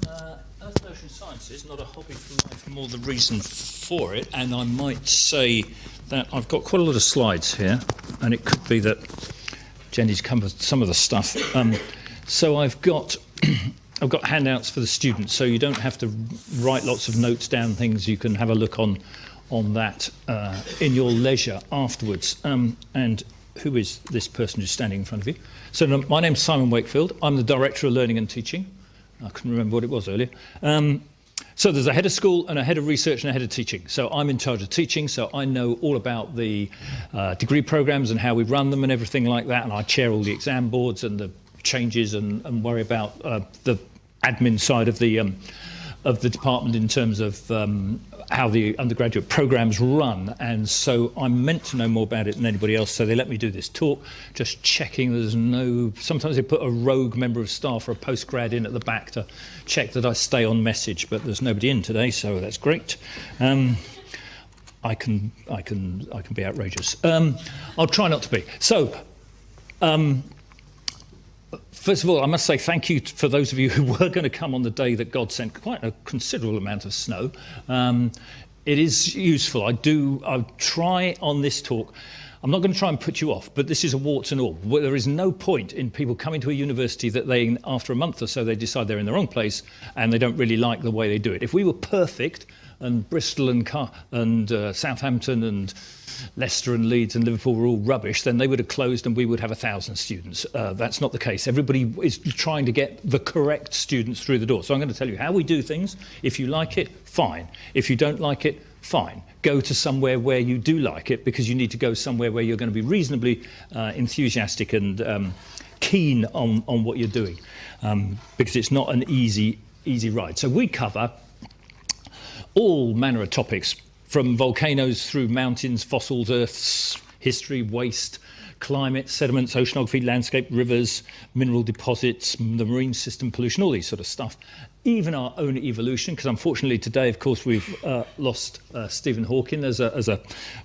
Earth and Ocean Sciences, not a hobby for life, more the reason for it, and I might say that I've got quite a lot of slides here, and it could be that Jenny's covered some of the stuff. So I've got handouts for the students, so you don't have to write lots of notes down, things you can have a look on that in your leisure afterwards. And who is this person who's standing in front of you? So my name's Simon Wakefield. I'm the Director of Learning and Teaching. I couldn't remember what it was earlier. So there's a head of school and a head of research and a head of teaching. So I'm in charge of teaching, so I know all about the degree programs and how we run them and everything like that, and I chair all the exam boards and the changes and worry about the admin side of the department in terms of how the undergraduate programs run, and so I'm meant to know more about it than anybody else, so they let me do this talk, just checking there's no... Sometimes they put a rogue member of staff or a postgrad in at the back to check that I stay on message, but there's nobody in today, so that's great. I can be outrageous. I'll try not to be. So, first of all, I must say thank you for those of you who were going to come on the day that God sent quite a considerable amount of snow. It is useful. I'll try on this talk. I'm not going to try and put you off, but this is a warts and all. There is no point in people coming to a university that they, after a month or so, they decide they're in the wrong place and they don't really like the way they do it. If we were perfect, and Bristol and Southampton and Leicester and Leeds and Liverpool were all rubbish, then they would have closed and we would have 1,000 students. That's not the case. Everybody is trying to get the correct students through the door. So I'm going to tell you how we do things. If you like it, fine. If you don't like it, fine. Go to somewhere where you do like it, because you need to go somewhere where you're going to be reasonably enthusiastic and keen on what you're doing, because it's not an easy ride. So we cover all manner of topics, from volcanoes through mountains, fossils, earths, history, waste, climate, sediments, oceanography, landscape, rivers, mineral deposits, the marine system, pollution, all these sort of stuff. Even our own evolution, because unfortunately today, of course, we've lost Stephen Hawking as a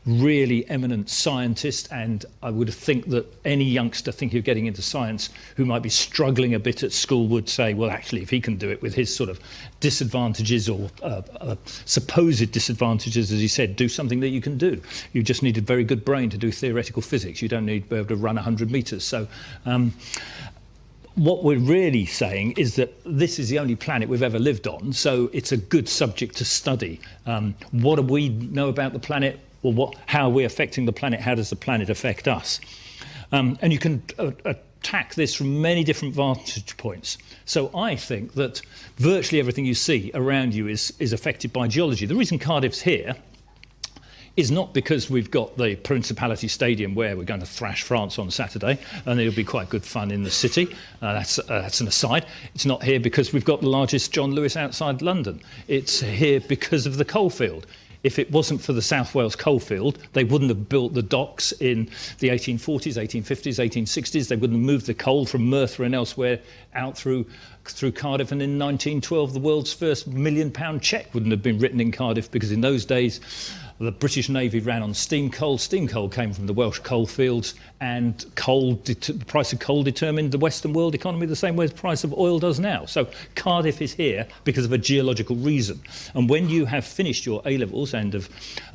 really eminent scientist, and I would think that any youngster thinking of getting into science who might be struggling a bit at school would say, well, actually, if he can do it with his sort of disadvantages or supposed disadvantages, as he said, do something that you can do. You just need a very good brain to do theoretical physics. You don't need to be able to run 100 metres. So what we're really saying is that this is the only planet we've ever lived on, so it's a good subject to study. What do we know about the planet? Well, how are we affecting the planet? How does the planet affect us? And you can attack this from many different vantage points. So I think that virtually everything you see around you is affected by geology. The reason Cardiff's here is not because we've got the Principality Stadium where we're going to thrash France on Saturday, and it'll be quite good fun in the city. That's an aside. It's not here because we've got the largest John Lewis outside London. It's here because of the coalfield. If it wasn't for the South Wales coalfield, they wouldn't have built the docks in the 1840s, 1850s, 1860s. They wouldn't have moved the coal from Merthyr and elsewhere out through Cardiff. And in 1912, the world's first £1 million cheque wouldn't have been written in Cardiff, because in those days, the British Navy ran on steam coal. Steam coal came from the Welsh coalfields, and the price of coal determined the Western world economy the same way the price of oil does now. So Cardiff is here because of a geological reason. And when you have finished your A-levels and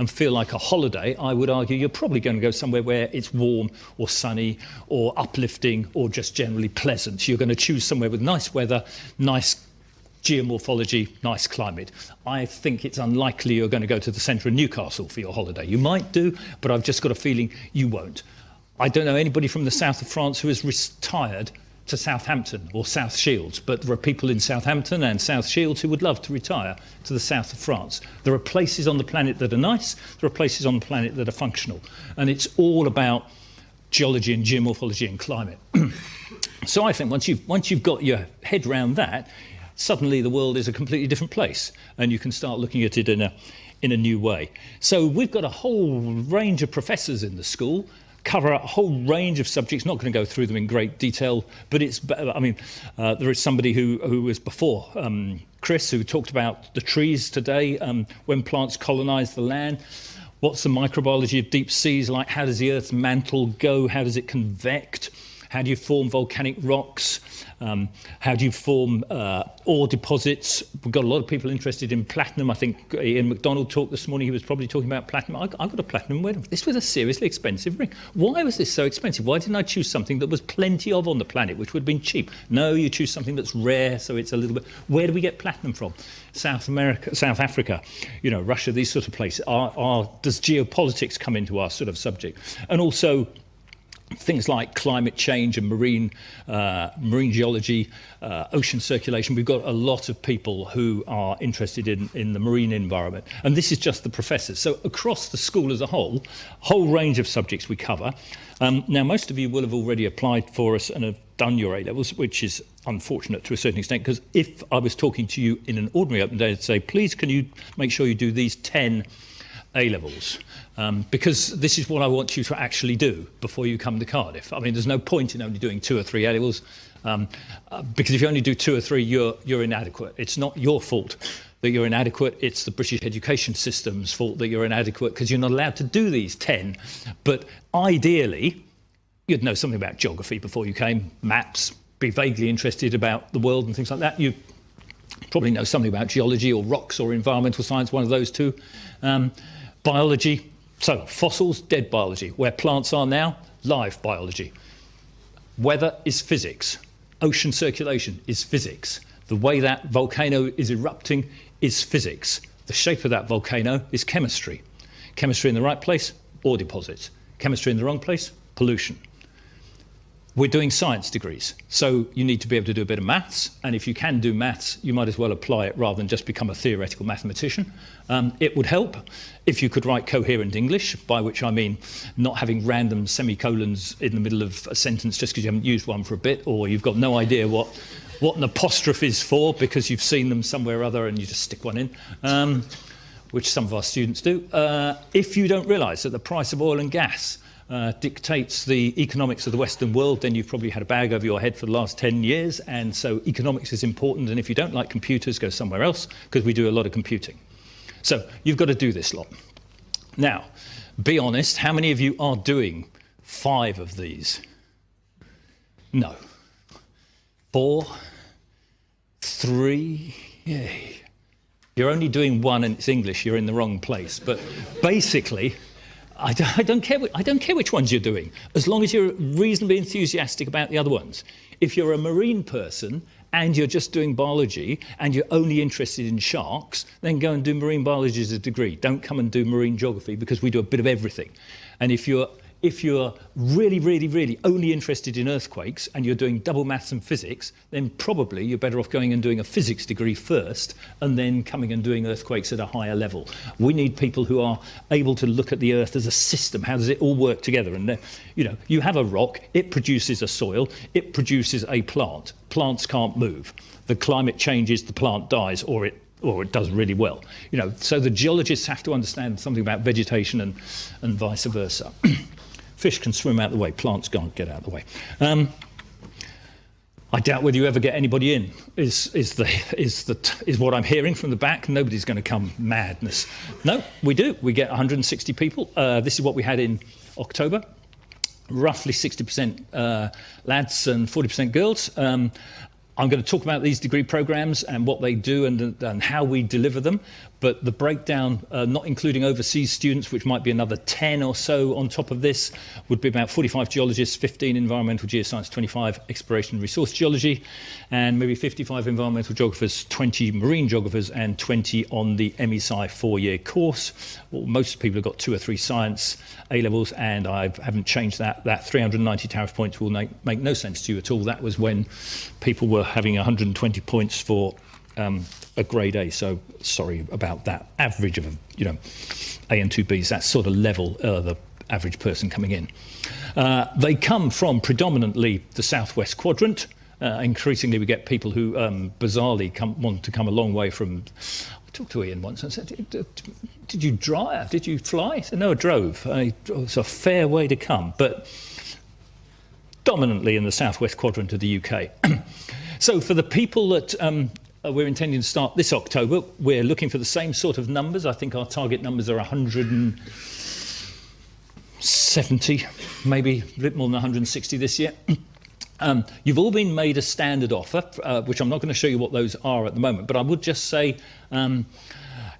feel like a holiday, I would argue you're probably going to go somewhere where it's warm or sunny or uplifting or just generally pleasant. You're going to choose somewhere with nice weather, nice geomorphology, nice climate. I think it's unlikely you're going to go to the centre of Newcastle for your holiday. You might do, but I've just got a feeling you won't. I don't know anybody from the south of France who has retired to Southampton or South Shields, but there are people in Southampton and South Shields who would love to retire to the south of France. There are places on the planet that are nice, there are places on the planet that are functional, and it's all about geology and geomorphology and climate. So I think once you've got your head round that, suddenly the world is a completely different place, and you can start looking at it in a new way. So we've got a whole range of professors in the school, cover a whole range of subjects. Not going to go through them in great detail, but there is somebody who was before Chris, who talked about the trees today, when plants colonize the land. What's the microbiology of deep seas like? How does the Earth's mantle go? How does it convect? How do you form volcanic rocks? How do you form ore deposits? We've got a lot of people interested in platinum. I think Ian MacDonald talked this morning. He was probably talking about platinum. I got a platinum ring. This was a seriously expensive ring. Why was this so expensive? Why didn't I choose something that was plenty of on the planet, which would have been cheap? No, you choose something that's rare, so it's a little bit... Where do we get platinum from? South America, South Africa, Russia, these sort of places. Does geopolitics come into our sort of subject? And also things like climate change and marine geology, ocean circulation. We've got a lot of people who are interested in the marine environment. And this is just the professors. So across the school as a whole range of subjects we cover. Now, most of you will have already applied for us and have done your A-levels, which is unfortunate to a certain extent, because if I was talking to you in an ordinary open day, I'd say, please, can you make sure you do these 10 A-levels? Because this is what I want you to actually do before you come to Cardiff. I mean, there's no point in only doing 2 or 3 A-levels, because if you only do 2 or 3, you're inadequate. It's not your fault that you're inadequate. It's the British education system's fault that you're inadequate, because you're not allowed to do these 10. But ideally, you'd know something about geography before you came, maps, be vaguely interested about the world and things like that. You probably know something about geology or rocks or environmental science, one of those two. Biology, so fossils, dead biology. Where plants are now, live biology. Weather is physics. Ocean circulation is physics. The way that volcano is erupting is physics. The shape of that volcano is chemistry. Chemistry in the right place, ore deposits. Chemistry in the wrong place, pollution. We're doing science degrees, so you need to be able to do a bit of maths, and if you can do maths, you might as well apply it rather than just become a theoretical mathematician. It would help if you could write coherent English, by which I mean not having random semicolons in the middle of a sentence just because you haven't used one for a bit, or you've got no idea what an apostrophe is for because you've seen them somewhere or other and you just stick one in, which some of our students do. If you don't realise that the price of oil and gas dictates the economics of the Western world, then you've probably had a bag over your head for the last 10 years, and so economics is important, and if you don't like computers, go somewhere else, because we do a lot of computing. So you've got to do this lot. Now, be honest, how many of you are doing 5 of these? No. 4? 3? Yay. You're only doing 1 and it's English, you're in the wrong place. But basically, I don't care which ones you're doing, as long as you're reasonably enthusiastic about the other ones. If you're a marine person and you're just doing biology and you're only interested in sharks, then go and do marine biology as a degree. Don't come and do marine geography, because we do a bit of everything. And if you're really only interested in earthquakes and you're doing double maths and physics, then probably you're better off going and doing a physics degree first and then coming and doing earthquakes at a higher level. We need people who are able to look at the earth as a system. How does it all work together? And you have a rock, it produces a soil, it produces a plant. Plants can't move. The climate changes, the plant dies, or it does really well. So the geologists have to understand something about vegetation and vice versa. Fish can swim out the way, plants can't get out the way. I doubt whether you ever get anybody in, is what I'm hearing from the back. Nobody's going to come madness. No, we do. We get 160 people. This is what we had in October. Roughly 60% lads and 40% girls. I'm going to talk about these degree programs and what they do and how we deliver them. But the breakdown, not including overseas students, which might be another 10 or so on top of this, would be about 45 geologists, 15 environmental geoscience, 25 exploration and resource geology, and maybe 55 environmental geographers, 20 marine geographers, and 20 on the MESci 4-year course. Well, most people have got 2 or 3 science A-levels, and I haven't changed that. That 390 tariff points will make no sense to you at all. That was when people were having 120 points for a grade A, so sorry about that. Average of A and 2Bs, that sort of level, the average person coming in. They come from predominantly the southwest quadrant. Increasingly we get people who bizarrely want to come a long way from... I talked to Ian once and said, did you drive? Did you fly? He said, no, I drove. It's a fair way to come, but dominantly in the southwest quadrant of the UK. So for the people that we're intending to start this October, we're looking for the same sort of numbers. I think our target numbers are 170, maybe a bit more than 160 this year. You've all been made a standard offer, which I'm not going to show you what those are at the moment, but I would just say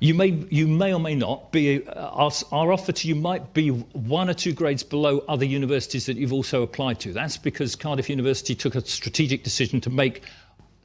you may or may not be, our offer to you might be 1 or 2 grades below other universities that you've also applied to. That's because Cardiff University took a strategic decision to make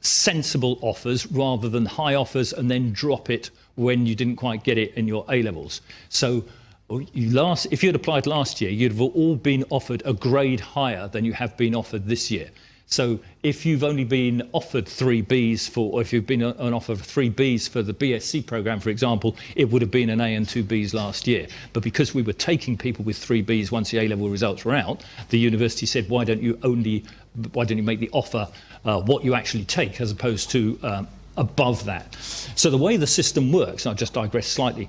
sensible offers rather than high offers and then drop it when you didn't quite get it in your A-levels. So if you had applied last year, you'd have all been offered a grade higher than you have been offered this year. So if you've only been offered 3 Bs or if you've been an offer of 3 Bs for the BSc programme, for example, it would have been an A and 2 Bs last year. But because we were taking people with 3 Bs once the A-level results were out, the university said, why don't you make the offer what you actually take as opposed to above that. So the way the system works, and I'll just digress slightly,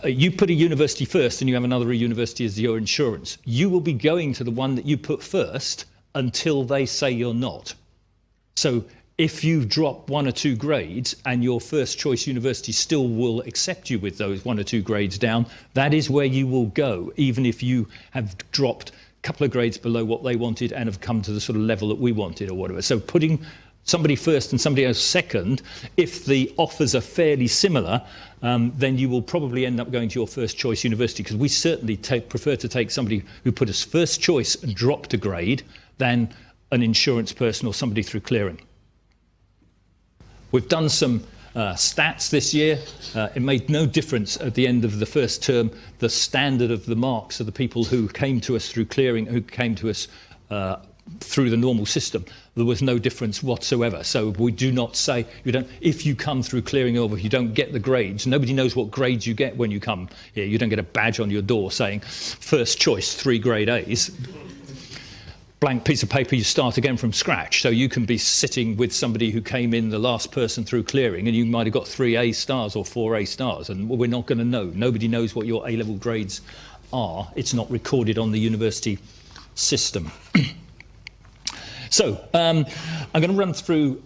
you put a university first and you have another university as your insurance. You will be going to the one that you put first until they say you're not. So if you've dropped 1 or 2 grades and your first choice university still will accept you with those 1 or 2 grades down, that is where you will go, even if you have dropped a couple of grades below what they wanted and have come to the sort of level that we wanted or whatever. So putting somebody first and somebody else second, if the offers are fairly similar, then you will probably end up going to your first choice university, because we certainly prefer to take somebody who put us first choice and dropped a grade than an insurance person or somebody through clearing. We've done some stats this year. It made no difference at the end of the first term, the standard of the marks of the people who came to us through clearing, who came to us through the normal system. There was no difference whatsoever. So we do not say, if you come through clearing over, you don't get the grades. Nobody knows what grades you get when you come here. You don't get a badge on your door saying first choice 3 grade A's. Blank piece of paper, you start again from scratch. So you can be sitting with somebody who came in the last person through clearing and you might have got 3 A stars or 4 A stars, and we're not going to know. Nobody knows what your A-level grades are. It's not recorded on the university system. So I'm going to run through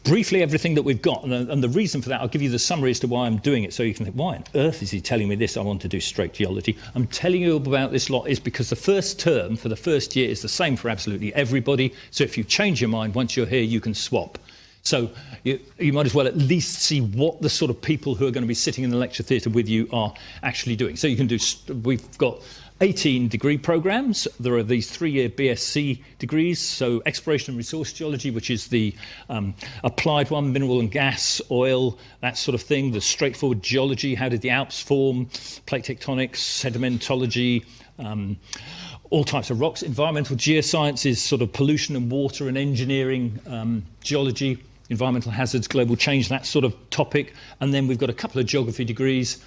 briefly everything that we've got, and the reason for that, I'll give you the summary as to why I'm doing it, so you can think, why on earth is he telling me this? I want to do straight geology. I'm telling you about this lot is because the first term for the first year is the same for absolutely everybody, so if you change your mind once you're here, you can swap. So you might as well at least see what the sort of people who are going to be sitting in the lecture theatre with you are actually doing. So you can do, we've got 18 degree programs. There are these 3-year BSc degrees, so exploration and resource geology, which is the applied one, mineral and gas, oil, that sort of thing. The straightforward geology, how did the Alps form, plate tectonics, sedimentology, all types of rocks. Environmental geoscience is sort of pollution and water and engineering geology, environmental hazards, global change, that sort of topic. And then we've got a couple of geography degrees,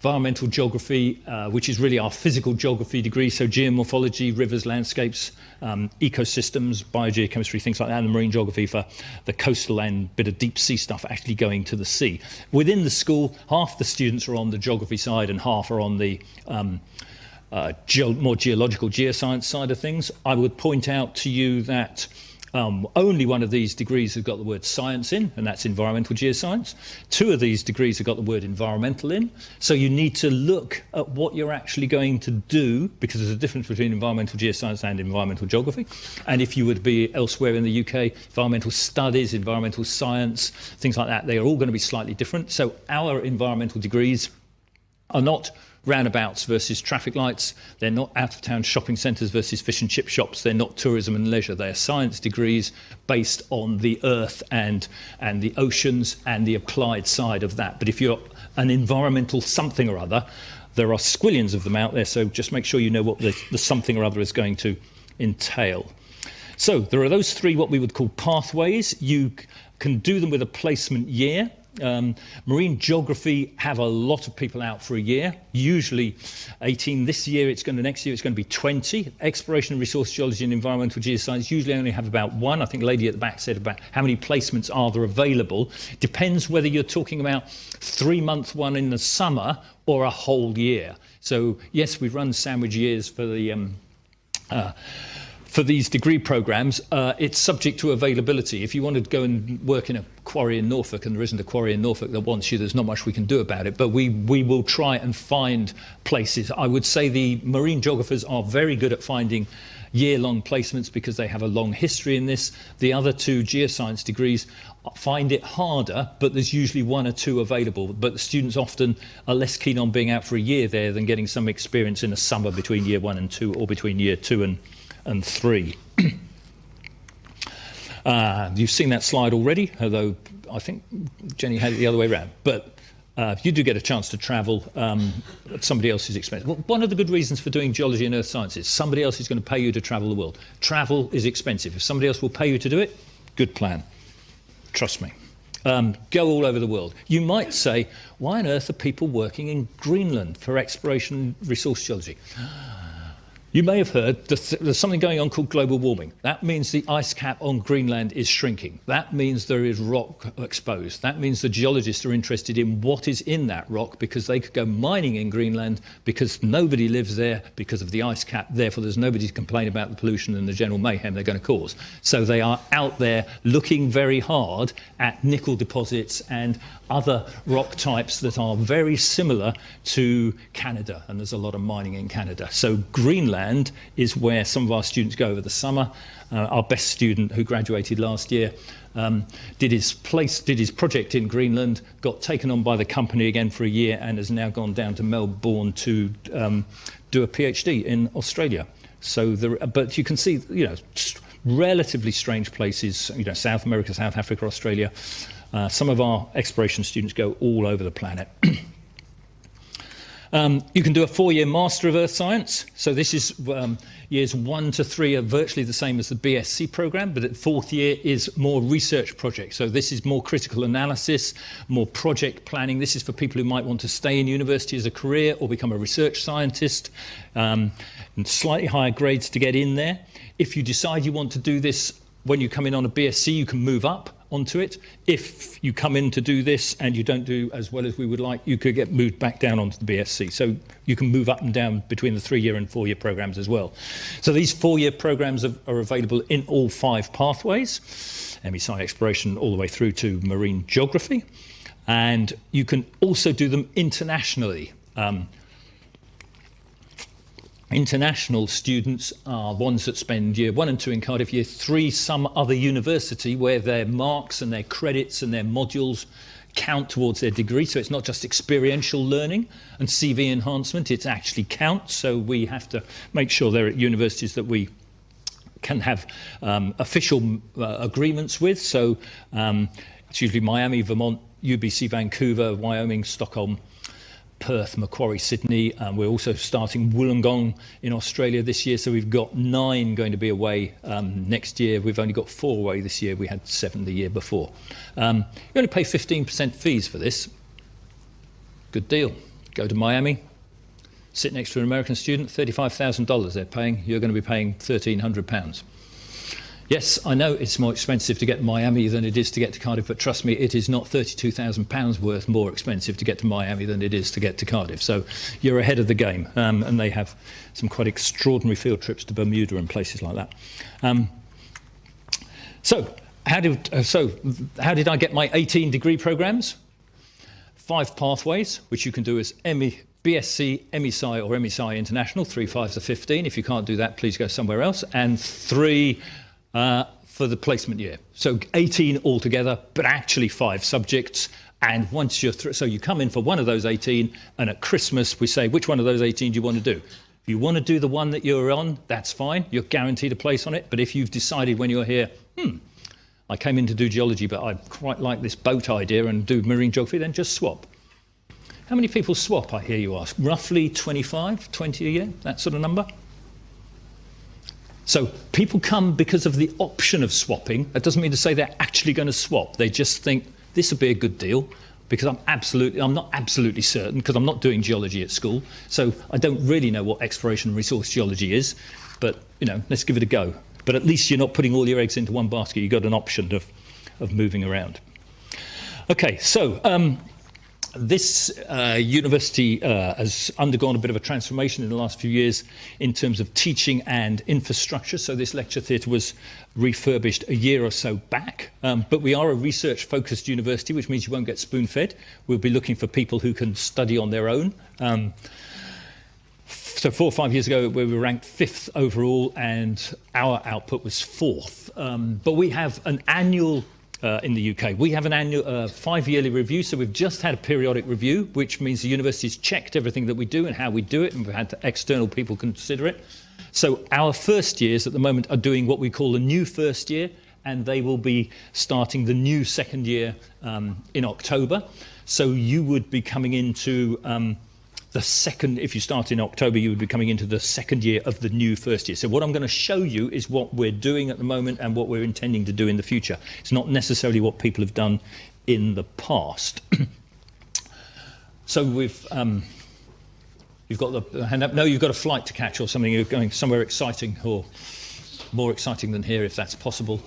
environmental geography, which is really our physical geography degree, so geomorphology, rivers, landscapes, ecosystems, biogeochemistry, things like that, and marine geography for the coastal and bit of deep sea stuff actually going to the sea. Within the school, half the students are on the geography side and half are on the more geological geoscience side of things. I would point out to you that only one of these degrees has got the word science in, and that's environmental geoscience. 2 of these degrees have got the word environmental in. So you need to look at what you're actually going to do, because there's a difference between environmental geoscience and environmental geography. And if you would be elsewhere in the UK, environmental studies, environmental science, things like that, they are all going to be slightly different. So our environmental degrees are not roundabouts versus traffic lights. They're not out-of-town shopping centres versus fish and chip shops. They're not tourism and leisure. They are science degrees based on the earth and the oceans and the applied side of that. But if you're an environmental something or other, there are squillions of them out there, so just make sure you know what the something or other is going to entail. So there are those 3 what we would call pathways. You can do them with a placement year. Marine geography have a lot of people out for a year, usually 18 this year, next year it's going to be 20. Exploration and resource geology and environmental geoscience usually only have about 1. I think the lady at the back said about how many placements are there available. Depends whether you're talking about 3-month one in the summer or a whole year. So yes, we run sandwich years for the for these degree programs. It's subject to availability. If you want to go and work in a quarry in Norfolk and there isn't a quarry in Norfolk that wants you, there's not much we can do about it, but we will try and find places. I would say the marine geographers are very good at finding year-long placements because they have a long history in this. The other two geoscience degrees find it harder, but there's usually one or two available. But the students often are less keen on being out for a year there than getting some experience in a summer between year 1 and 2, or between year 2 and 3. You've seen that slide already, although I think Jenny had it the other way around. But you do get a chance to travel at somebody else's expense. Well, one of the good reasons for doing geology and earth sciences, somebody else is going to pay you to travel the world. Travel is expensive. If somebody else will pay you to do it, good plan. Trust me. Go all over the world. You might say, why on earth are people working in Greenland for exploration and resource geology? You may have heard there's something going on called global warming. That means the ice cap on Greenland is shrinking. That means there is rock exposed. That means the geologists are interested in what is in that rock, because they could go mining in Greenland because nobody lives there because of the ice cap. Therefore, there's nobody to complain about the pollution and the general mayhem they're going to cause. So they are out there looking very hard at nickel deposits and other rock types that are very similar to Canada. And there's a lot of mining in Canada. So Greenland is where some of our students go over the summer. Our best student, who graduated last year, did his project in Greenland, got taken on by the company again for a year, and has now gone down to Melbourne to do a PhD in Australia. So, but you can see, relatively strange places. South America, South Africa, Australia. Some of our exploration students go all over the planet. You can do a 4-year Master of Earth Science. So this is years 1 to 3 are virtually the same as the BSc program, but at 4th year is more research projects. So this is more critical analysis, more project planning. This is for people who might want to stay in university as a career or become a research scientist, and slightly higher grades to get in there. If you decide you want to do this when you come in on a BSc, you can move up onto it. If you come in to do this and you don't do as well as we would like, you could get moved back down onto the BSc. So you can move up and down between the 3-year and 4-year programs as well. So these 4-year programs are available in all 5 pathways, ME-Sci exploration all the way through to marine geography. And you can also do them internationally. International students are ones that spend year 1 and 2 in Cardiff, year 3 some other university, where their marks and their credits and their modules count towards their degree. So it's not just experiential learning and CV enhancement, it's actually counts. So we have to make sure they're at universities that we can have official agreements with. So it's usually Miami, Vermont, UBC Vancouver, Wyoming, Stockholm, Perth, Macquarie, Sydney. We're also starting Wollongong in Australia this year, so we've got 9 going to be away next year. We've only got 4 away this year. We had 7 the year before. You only pay 15% fees for this. Good deal. Go to Miami, sit next to an American student, $35,000 they're paying. You're going to be paying £1,300. Yes, I know it's more expensive to get to Miami than it is to get to Cardiff, but trust me, it is not £32,000 worth more expensive to get to Miami than it is to get to Cardiff. So you're ahead of the game, and they have some quite extraordinary field trips to Bermuda and places like that. So how did I get my 18 degree programs? 5 pathways, which you can do as BSc, ME-Sci or ME-Sci International. 3 5s are 15. If you can't do that, please go somewhere else. And 3 for the placement year. So 18 altogether, but actually 5 subjects. And once you're through, so you come in for one of those 18, and at Christmas we say, which one of those 18 do you want to do? If you want to do the one that you're on, that's fine. You're guaranteed a place on it. But if you've decided when you're here, I came in to do geology, but I quite like this boat idea and do marine geography, then just swap. How many people swap, I hear you ask? Roughly 25, 20 a year, that sort of number? So people come because of the option of swapping. That doesn't mean to say they're actually going to swap. They just think this will be a good deal, because I'm not absolutely certain, because I'm not doing geology at school. So I don't really know what exploration and resource geology is, but let's give it a go. But at least you're not putting all your eggs into one basket. You've got an option of moving around. Okay, so this university has undergone a bit of a transformation in the last few years in terms of teaching and infrastructure. So this lecture theatre was refurbished a year or so back. But we are a research-focused university, which means you won't get spoon-fed. We'll be looking for people who can study on their own. So 4 or 5 years ago, we were ranked 5th overall, and our output was 4th. But we have an annual, in the UK, we have an annual 5-yearly review. So we've just had a periodic review, which means the university's checked everything that we do and how we do it, and we've had external people consider it. So our first years at the moment are doing what we call a new first year, and they will be starting the new second year in October. So you would be coming into the second, if you start in October, you would be coming into the second year of the new first year. So what I'm going to show you is what we're doing at the moment and what we're intending to do in the future. It's not necessarily what people have done in the past. So you've got the hand up. No, you've got a flight to catch or something. You're going somewhere exciting, or more exciting than here, if that's possible.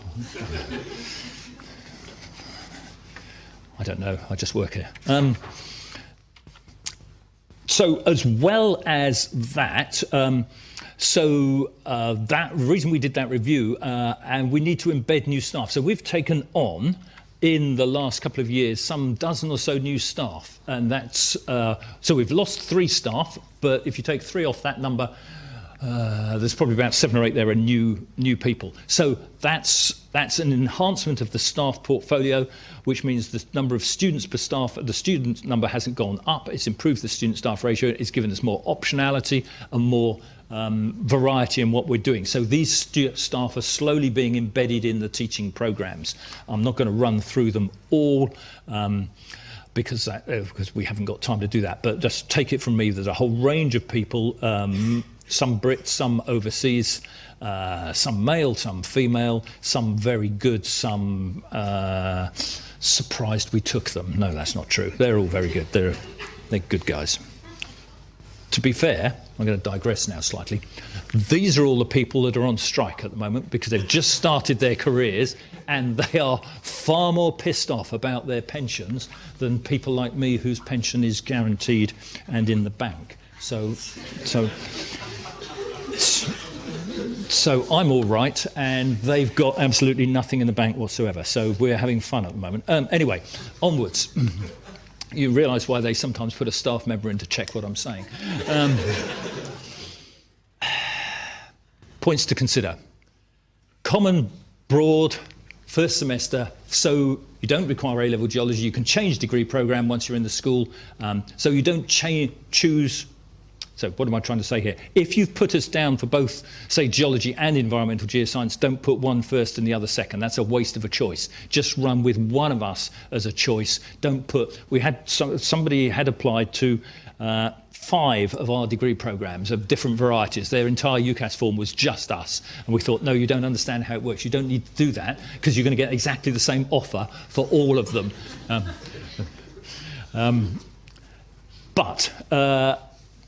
I don't know. I just work here. So as well as that, that reason we did that review, and we need to embed new staff. So we've taken on, in the last couple of years, some dozen or so new staff, and that's so we've lost 3 staff, but if you take 3 off that number, there's probably about 7 or 8 there are new people. So that's an enhancement of the staff portfolio, which means the number of students per staff, the student number hasn't gone up. It's improved the student-staff ratio. It's given us more optionality and more variety in what we're doing. So these staff are slowly being embedded in the teaching programs. I'm not going to run through them all, because we haven't got time to do that. But just take it from me, there's a whole range of people, some Brits, some overseas, some male, some female, some very good, some surprised we took them. No, that's not true. They're all very good. They're good guys. To be fair, I'm going to digress now slightly. These are all the people that are on strike at the moment because they've just started their careers, and they are far more pissed off about their pensions than people like me whose pension is guaranteed and in the bank. So I'm all right, and they've got absolutely nothing in the bank whatsoever. So we're having fun at the moment. Anyway, onwards. You realise why they sometimes put a staff member in to check what I'm saying. Points to consider. Common, broad, first semester, so you don't require A-level geology. You can change degree programme once you're in the school. So you don't choose. So what am I trying to say here? If you've put us down for both, say, geology and environmental geoscience, don't put one first and the other second. That's a waste of a choice. Just run with one of us as a choice. Don't put. We had somebody had applied to 5 of our degree programmes of different varieties. Their entire UCAS form was just us. And we thought, no, you don't understand how it works. You don't need to do that because you're going to get exactly the same offer for all of them.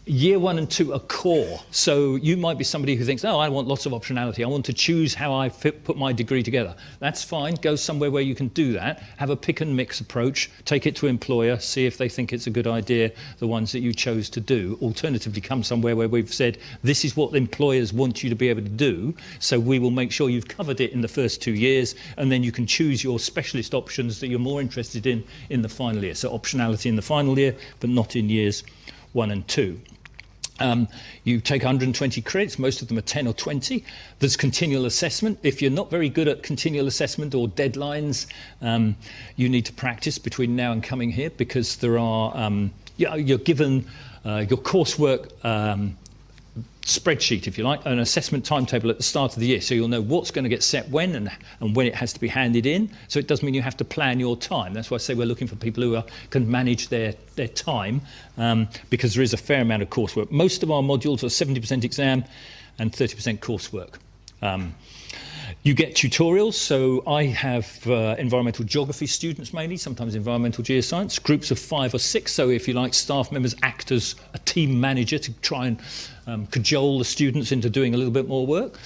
Year 1 and 2 are core. So you might be somebody who thinks, oh, I want lots of optionality. I want to choose how I put my degree together. That's fine. Go somewhere where you can do that. Have a pick and mix approach. Take it to employer. See if they think it's a good idea, the ones that you chose to do. Alternatively, come somewhere where we've said, this is what the employers want you to be able to do. So we will make sure you've covered it in the first 2 years, and then you can choose your specialist options that you're more interested in the final year. So optionality in the final year, but not in years 1 and 2. You take 120 credits, most of them are 10 or 20. There's continual assessment. If you're not very good at continual assessment or deadlines, you need to practice between now and coming here, because there are, you're given your coursework spreadsheet, if you like, an assessment timetable at the start of the year, so you'll know what's going to get set when and when it has to be handed in. So it does mean you have to plan your time. That's why I say we're looking for people who can manage their time, because there is a fair amount of coursework. Most of our modules are 70% exam and 30% coursework. You get tutorials, so I have environmental geography students mainly, sometimes environmental geoscience, groups of 5 or 6, so if you like, staff members act as a team manager to try and cajole the students into doing a little bit more work.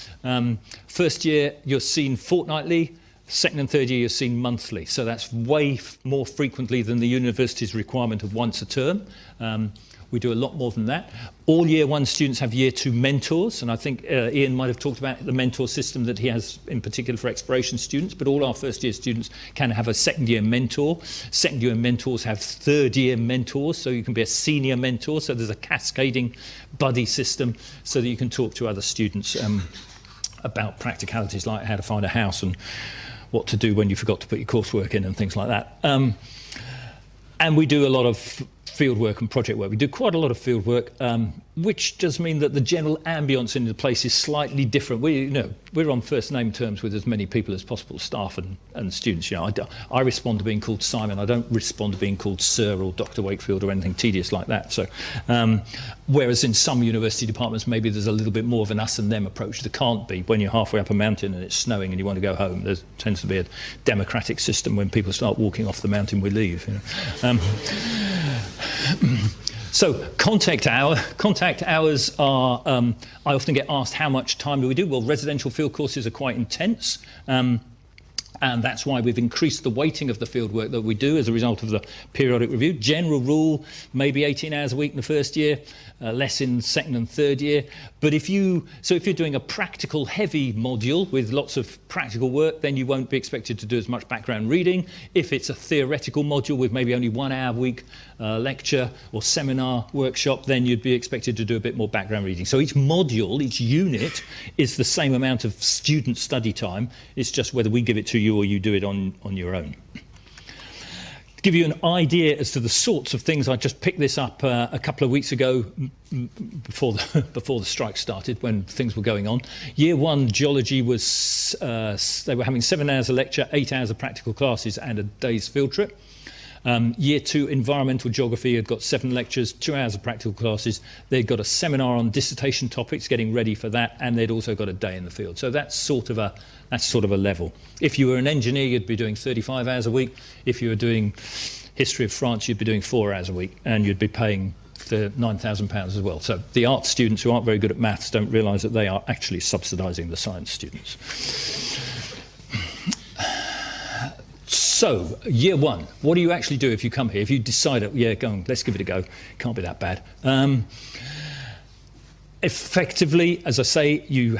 First year, you're seen fortnightly. Second and third year, you're seen monthly, so that's way more frequently than the university's requirement of once a term. We do a lot more than that. All year one students have year two mentors, and I think Ian might have talked about the mentor system that he has in particular for exploration students, but all our first year students can have a second year mentor. Second year mentors have third year mentors, so you can be a senior mentor, so there's a cascading buddy system so that you can talk to other students about practicalities like how to find a house and what to do when you forgot to put your coursework in and things like that. And we do a lot of field work and project work. We do quite a lot of field work, which does mean that the general ambience in the place is slightly different. We're on first name terms with as many people as possible, staff and students. I respond to being called Simon. I don't respond to being called Sir or Dr. Wakefield or anything tedious like that. So, whereas in some university departments, maybe there's a little bit more of an us and them approach. There can't be when you're halfway up a mountain and it's snowing and you want to go home. There tends to be a democratic system. When people start walking off the mountain, we leave. So contact hours are, I often get asked how much time do we do? Well, residential field courses are quite intense. And that's why we've increased the weighting of the field work that we do as a result of the periodic review. General rule, maybe 18 hours a week in the first year, less in second and third year. But if you're doing a practical heavy module with lots of practical work, then you won't be expected to do as much background reading. If it's a theoretical module with maybe only 1 hour a week lecture or seminar workshop, then you'd be expected to do a bit more background reading. So each module, each unit is the same amount of student study time. It's just whether we give it to you or you do it on your own. To give you an idea as to the sorts of things, I just picked this up a couple of weeks ago before the strike started, when things were going on. Year one geology was, they were having 7 hours of lecture, 8 hours of practical classes and a day's field trip. Year two environmental geography had got 7 lectures, 2 hours of practical classes. They'd got a seminar on dissertation topics, getting ready for that, and they'd also got a day in the field. So that's sort of a level. If you were an engineer, you'd be doing 35 hours a week. If you were doing history of France, you'd be doing 4 hours a week, and you'd be paying the £9,000 as well. So the art students who aren't very good at maths don't realise that they are actually subsidising the science students. So, year one, what do you actually do if you come here? If you decide, let's give it a go. Can't be that bad. Effectively, as I say, you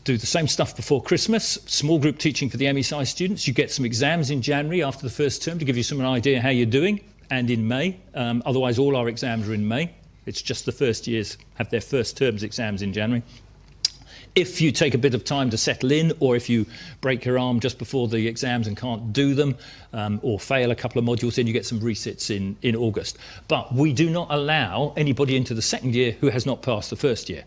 do the same stuff before Christmas. Small group teaching for the ME-size students. You get some exams in January after the first term to give you some idea how you're doing, and in May. Otherwise, all our exams are in May. It's just the first years have their first term's exams in January. If you take a bit of time to settle in, or if you break your arm just before the exams and can't do them, or fail a couple of modules, then you get some resits in August. But we do not allow anybody into the second year who has not passed the first year.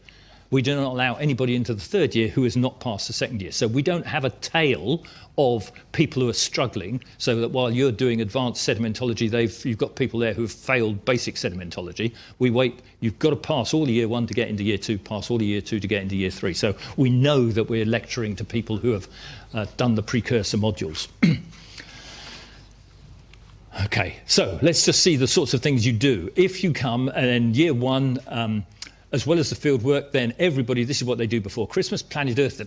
We do not allow anybody into the third year who has not passed the second year. So we don't have a tail of people who are struggling, so that while you're doing advanced sedimentology, you've got people there who have failed basic sedimentology. We wait, you've got to pass all the year one to get into year two, pass all the year two to get into year three. So we know that we're lecturing to people who have done the precursor modules. Okay, so let's just see the sorts of things you do. If you come and in year one, as well as the field work, then everybody, this is what they do before Christmas, Planet Earth,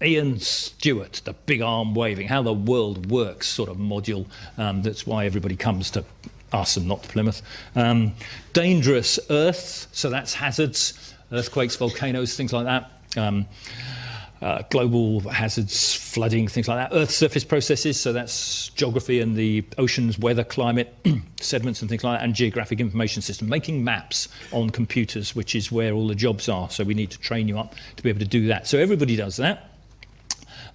Ian Stewart, the big arm waving, how the world works sort of module. That's why everybody comes to us and not to Plymouth. Dangerous Earth, so that's hazards, earthquakes, volcanoes, things like that. Global hazards, flooding, things like that. Earth surface processes, so that's geography and the oceans, weather, climate, sediments and things like that, and geographic information system. Making maps on computers, which is where all the jobs are, so we need to train you up to be able to do that. So everybody does that.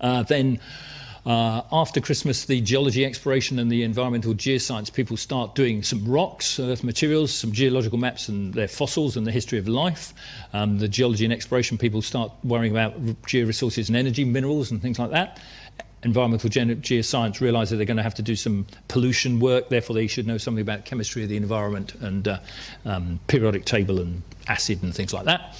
Then after Christmas, the geology exploration and the environmental geoscience people start doing some rocks, earth materials, some geological maps and their fossils and the history of life. The geology and exploration people start worrying about georesources and energy, minerals and things like that. Environmental geoscience realise that they're going to have to do some pollution work, therefore they should know something about chemistry of the environment and periodic table and acid and things like that.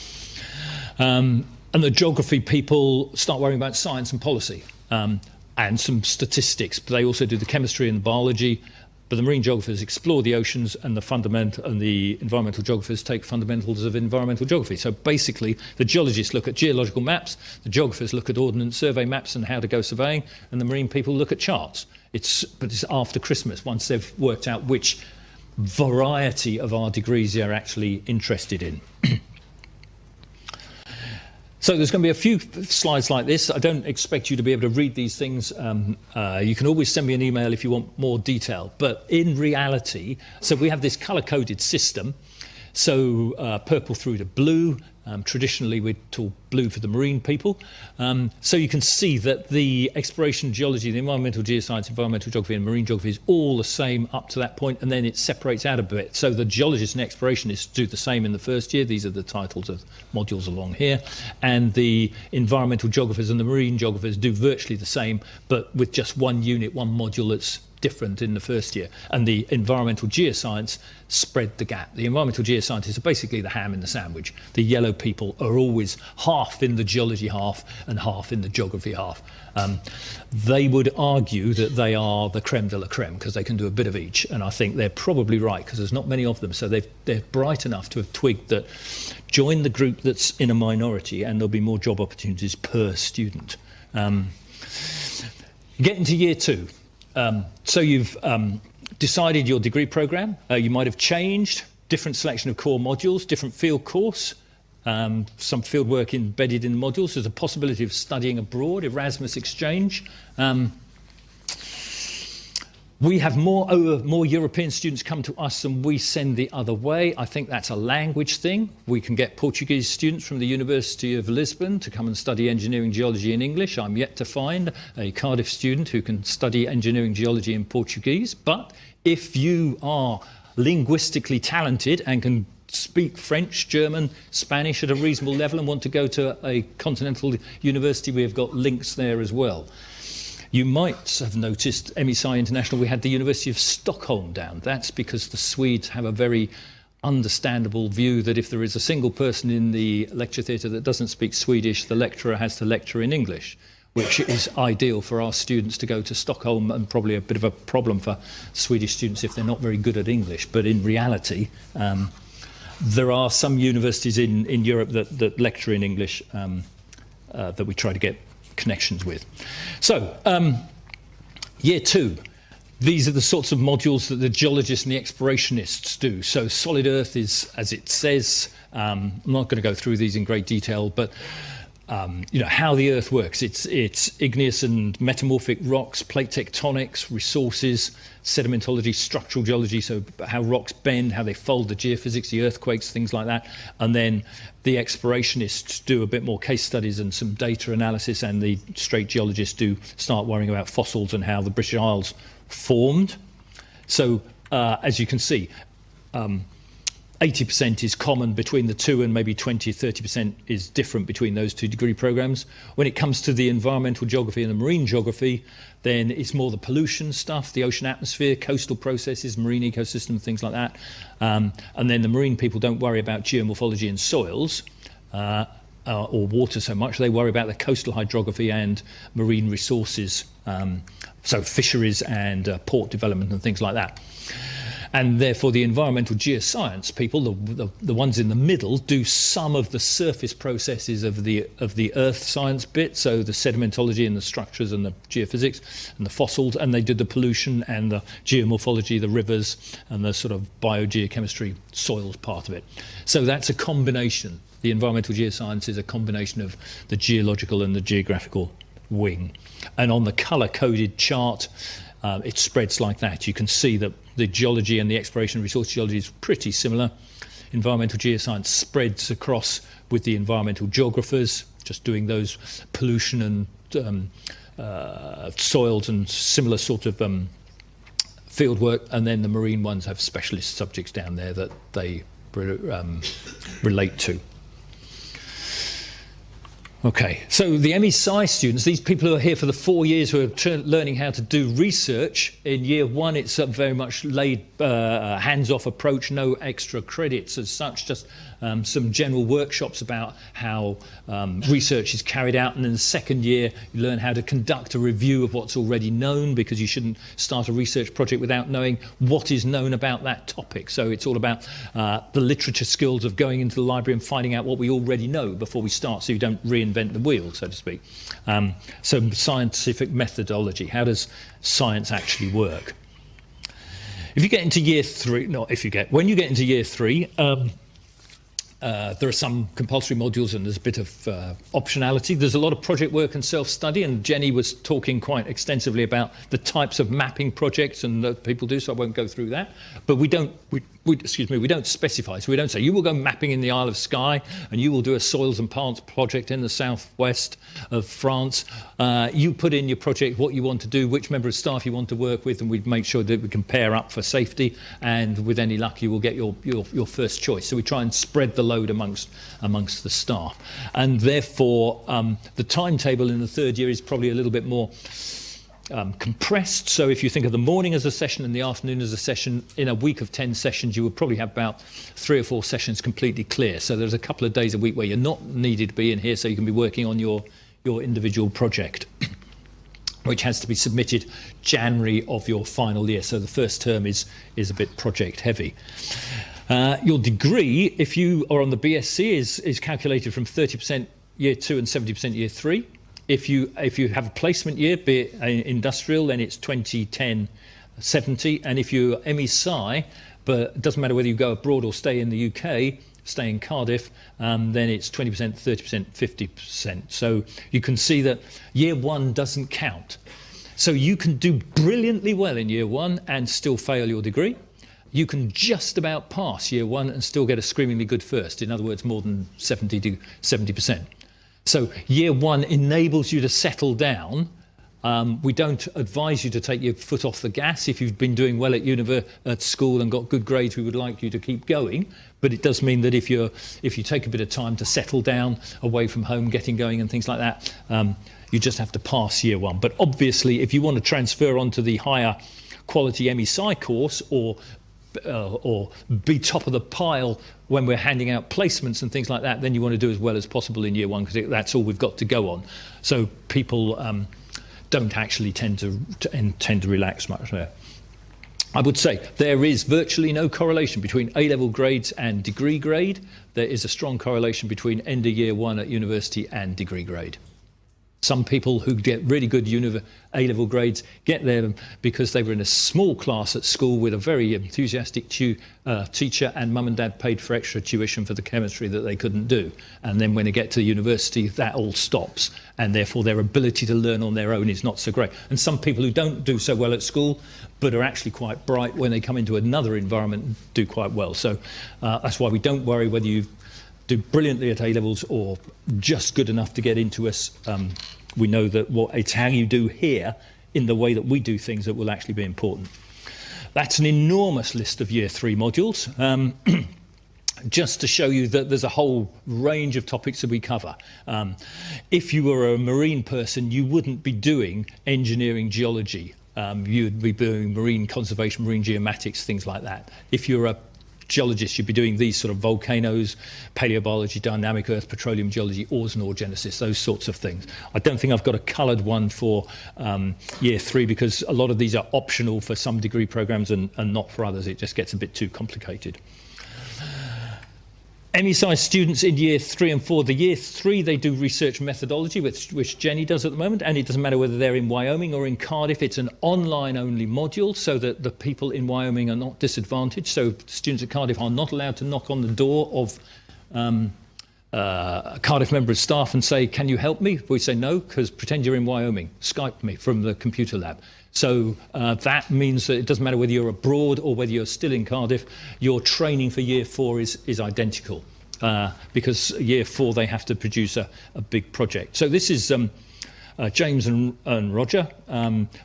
And the geography people start worrying about science and policy. And some statistics, but they also do the chemistry and the biology. But the marine geographers explore the oceans, and the environmental geographers take fundamentals of environmental geography. So basically, the geologists look at geological maps, the geographers look at ordnance survey maps and how to go surveying, and the marine people look at charts. But it's after Christmas, once they've worked out which variety of our degrees you're actually interested in. So there's going to be a few slides like this. I don't expect you to be able to read these things. You can always send me an email if you want more detail. But in reality, so we have this colour-coded system. So purple through to blue. Traditionally, we're told blue for the marine people. So you can see that the exploration geology, the environmental geoscience, environmental geography and marine geography is all the same up to that point, and then it separates out a bit. So the geologists and explorationists do the same in the first year. These are the titles of modules along here. And the environmental geographers and the marine geographers do virtually the same, but with just one unit, one module that's different in the first year. And the environmental geoscience spread the gap. The environmental geoscientists are basically the ham in the sandwich. The yellow people are always half in the geology half and half in the geography half. They would argue that they are the creme de la creme because they can do a bit of each, and I think they're probably right because there's not many of them. So they're bright enough to have twigged that join the group that's in a minority and there'll be more job opportunities per student. Get into year two. So you've decided your degree programme. You might have changed, different selection of core modules, different field course, some field work embedded in the modules. There's a possibility of studying abroad, Erasmus exchange. We have more European students come to us than we send the other way. I think that's a language thing. We can get Portuguese students from the University of Lisbon to come and study engineering geology in English. I'm yet to find a Cardiff student who can study engineering geology in Portuguese. But if you are linguistically talented and can speak French, German, Spanish at a reasonable level and want to go to a continental university, we have got links there as well. You might have noticed MESci International, we had the University of Stockholm down. That's because the Swedes have a very understandable view that if there is a single person in the lecture theatre that doesn't speak Swedish, the lecturer has to lecture in English, which is ideal for our students to go to Stockholm, and probably a bit of a problem for Swedish students if they're not very good at English. But in reality, there are some universities in Europe that lecture in English that we try to get connections with. So, year two, these are the sorts of modules that the geologists and the explorationists do. So solid earth is, as it says, I'm not going to go through these in great detail, but you know how the earth works. It's igneous and metamorphic rocks, plate tectonics, resources, sedimentology, structural geology, so how rocks bend, how they fold, the geophysics, the earthquakes, things like that. And then the explorationists do a bit more case studies and some data analysis, and the straight geologists do start worrying about fossils and how the British Isles formed. So as you can see, 80% is common between the two, and maybe 20 or 30% is different between those two degree programs. When it comes to the environmental geography and the marine geography, then it's more the pollution stuff, the ocean atmosphere, coastal processes, marine ecosystem, things like that. And then the marine people don't worry about geomorphology and soils or water so much. They worry about the coastal hydrography and marine resources, so fisheries and port development and things like that. And therefore the environmental geoscience people, the ones in the middle, do some of the surface processes of the earth science bit, so the sedimentology and the structures and the geophysics and the fossils, and they do the pollution and the geomorphology, the rivers and the sort of biogeochemistry soils part of it. So that's a combination. The environmental geoscience is a combination of the geological and the geographical wing. And on the colour-coded chart, it spreads like that. You can see that the geology and the exploration and resource geology is pretty similar. Environmental geoscience spreads across with the environmental geographers, just doing those pollution and soils and similar sort of field work. And then the marine ones have specialist subjects down there that they relate to. Okay, so the MESci students, these people who are here for the 4 years who are learning how to do research, in year one it's a very much laid hands-off approach, no extra credits as such, just some general workshops about how research is carried out. And in the second year you learn how to conduct a review of what's already known, because you shouldn't start a research project without knowing what is known about that topic. So it's all about the literature skills of going into the library and finding out what we already know before we start, so you don't reinvent the wheel, so to speak. So scientific methodology, how does science actually work? If you get into year three, when you get into year three, there are some compulsory modules and there's a bit of optionality. There's a lot of project work and self-study, and Jenny was talking quite extensively about the types of mapping projects and that people do, so I won't go through that. But we don't specify, so we don't say you will go mapping in the Isle of Skye and you will do a soils and plants project in the southwest of France. You put in your project what you want to do, which member of staff you want to work with, and we make sure that we can pair up for safety, and with any luck you will get your first choice. So we try and spread the load amongst the staff, and therefore the timetable in the third year is probably a little bit more compressed. So if you think of the morning as a session and the afternoon as a session, in a week of 10 sessions you would probably have about 3 or 4 sessions completely clear. So there's a couple of days a week where you're not needed to be in here, so you can be working on your individual project, which has to be submitted January of your final year. So the first term is a bit project heavy. Your degree, if you are on the BSc, is calculated from 30% year 2 and 70% year 3. If you have a placement year, be it industrial, then it's 20, 10, 70. And if you're ME-Sci, but it doesn't matter whether you go abroad or stay in the UK, stay in Cardiff, then it's 20%, 30%, 50%. So you can see that year 1 doesn't count. So you can do brilliantly well in year 1 and still fail your degree. You can just about pass year 1 and still get a screamingly good first. In other words, more than 70%. So year 1 enables you to settle down. We don't advise you to take your foot off the gas. If you've been doing well at school and got good grades, we would like you to keep going. But it does mean that if you take a bit of time to settle down away from home, getting going and things like that, you just have to pass year 1. But obviously, if you want to transfer onto the higher quality ME-Sci course or be top of the pile when we're handing out placements and things like that, then you want to do as well as possible in year 1, because that's all we've got to go on. So people don't actually tend to relax much there. I would say there is virtually no correlation between A-level grades and degree grade. There is a strong correlation between end of year 1 at university and degree grade. Some people who get really good A-level grades get there because they were in a small class at school with a very enthusiastic teacher, and mum and dad paid for extra tuition for the chemistry that they couldn't do. And then when they get to university, that all stops, and therefore their ability to learn on their own is not so great. And some people who don't do so well at school but are actually quite bright, when they come into another environment, do quite well. So that's why we don't worry whether you do brilliantly at A-levels or just good enough to get into us. We know that it's how you do here in the way that we do things that will actually be important. That's an enormous list of year 3 modules, just to show you that there's a whole range of topics that we cover. If you were a marine person, you wouldn't be doing engineering geology. You'd be doing marine conservation, marine geomatics, things like that. If you're a geologists, you'd be doing these sort of volcanoes, paleobiology, dynamic earth, petroleum geology, ores and orogenisis, those sorts of things. I don't think I've got a coloured one for year 3, because a lot of these are optional for some degree programmes and not for others. It just gets a bit too complicated. ME-Sci students in year 3 and 4. The year 3, they do research methodology, which Jenny does at the moment, and it doesn't matter whether they're in Wyoming or in Cardiff. It's an online-only module, so that the people in Wyoming are not disadvantaged. So students at Cardiff are not allowed to knock on the door of a Cardiff member of staff and say, "Can you help me?" We say no, because pretend you're in Wyoming. Skype me from the computer lab. So that means that it doesn't matter whether you're abroad or whether you're still in Cardiff, your training for year 4 is identical, because year 4 they have to produce a big project. So this is James and Roger.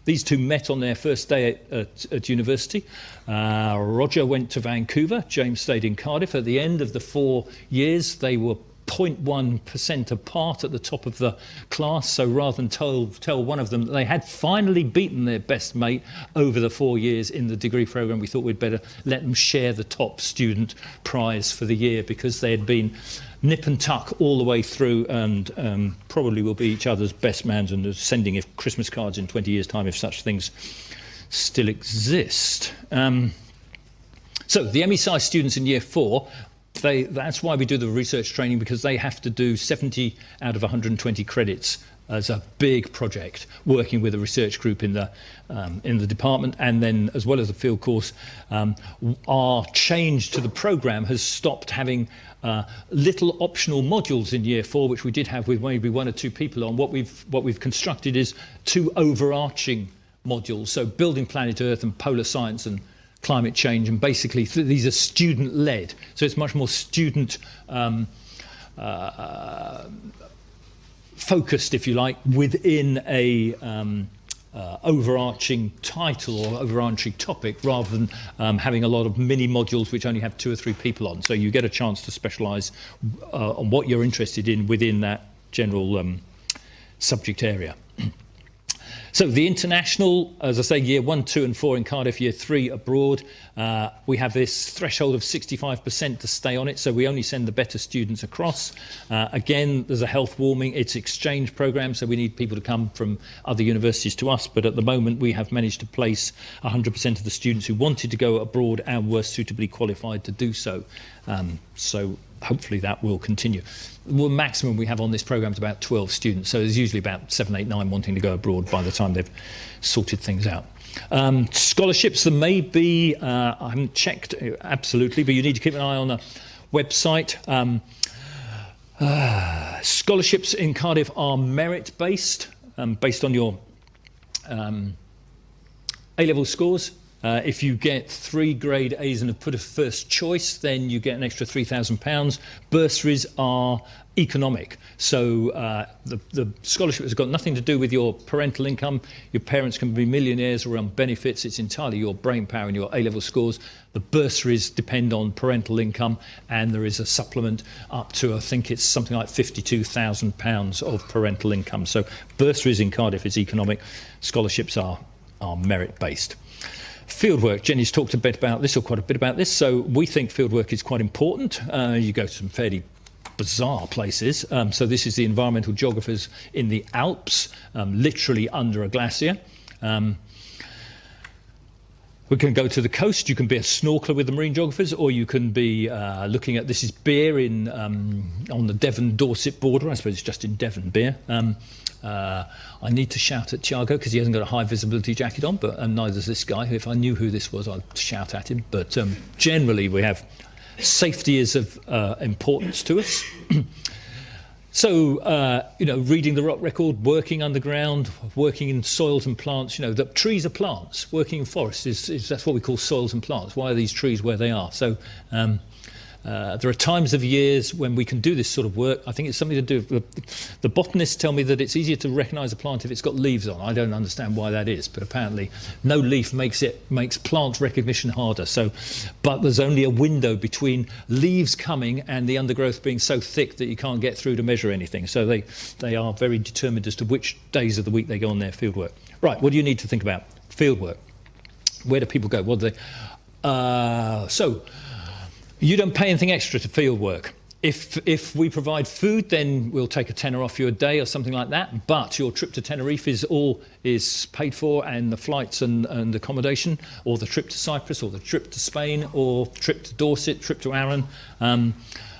These two met on their first day at university. Roger went to Vancouver, James stayed in Cardiff. At the end of the 4 years, they were 0.1% apart at the top of the class, so rather than tell one of them that they had finally beaten their best mate over the 4 years in the degree programme, we thought we'd better let them share the top student prize for the year, because they had been nip and tuck all the way through, and probably will be each other's best mans and sending Christmas cards in 20 years' time if such things still exist. So the ME-Sci students in year 4, that's why we do the research training, because they have to do 70 out of 120 credits as a big project, working with a research group in the department, and then as well as the field course, our change to the programme has stopped having little optional modules in year 4, which we did have with maybe 1 or 2 people on. What we've constructed is 2 overarching modules, so building planet Earth and polar science and climate change, and basically these are student led, so it's much more student focused, if you like, within a overarching title or overarching topic, rather than having a lot of mini modules which only have 2 or 3 people on. So you get a chance to specialise on what you're interested in within that general subject area. So the international, as I say, year 1, 2 and 4 in Cardiff, year 3 abroad. We have this threshold of 65% to stay on it, so we only send the better students across. Again, there's a health warming, it's exchange programme, so we need people to come from other universities to us, but at the moment we have managed to place 100% of the students who wanted to go abroad and were suitably qualified to do so. So hopefully that will continue. The maximum we have on this programme is about 12 students, so there's usually about 7, 8, 9 wanting to go abroad by the time they've sorted things out. Scholarships, there may be, I haven't checked absolutely, but you need to keep an eye on the website. Scholarships in Cardiff are merit-based, based on your A-level scores. If you get 3 grade A's and have put a first choice, then you get an extra £3,000. Bursaries are economic. So the scholarship has got nothing to do with your parental income. Your parents can be millionaires or on benefits. It's entirely your brain power and your A-level scores. The bursaries depend on parental income, and there is a supplement up to, I think it's something like £52,000 of parental income. So bursaries in Cardiff is economic. Scholarships are merit-based. Fieldwork, Jenny's talked a bit about this, or quite a bit about this, so we think fieldwork is quite important. You go to some fairly bizarre places. So this is the environmental geographers in the Alps, literally under a glacier. We can go to the coast. You can be a snorkeler with the marine geographers, or you can be looking at, this is Beer in on the Devon-Dorset border. I suppose it's just in Devon, Beer. I need to shout at Thiago because he hasn't got a high visibility jacket on, but neither does this guy. If I knew who this was, I'd shout at him. But generally, we have safety is of importance to us. So, reading the rock record, working underground, working in soils and plants, the trees are plants. Working in forests is that's what we call soils and plants. Why are these trees where they are? So, there are times of years when we can do this sort of work. I think it's something to do with the botanists tell me that it's easier to recognise a plant if it's got leaves on. I don't understand why that is, but apparently no leaf makes plant recognition harder. So, but there's only a window between leaves coming and the undergrowth being so thick that you can't get through to measure anything. So they are very determined as to which days of the week they go on their field work. Right, what do you need to think about? Field work. Where do people go? What do they? So, you don't pay anything extra to field work. If we provide food, then we'll take a tenner off you a day or something like that. But your trip to Tenerife is paid for, and the flights and accommodation, or the trip to Cyprus, or the trip to Spain, or trip to Dorset, trip to Arran.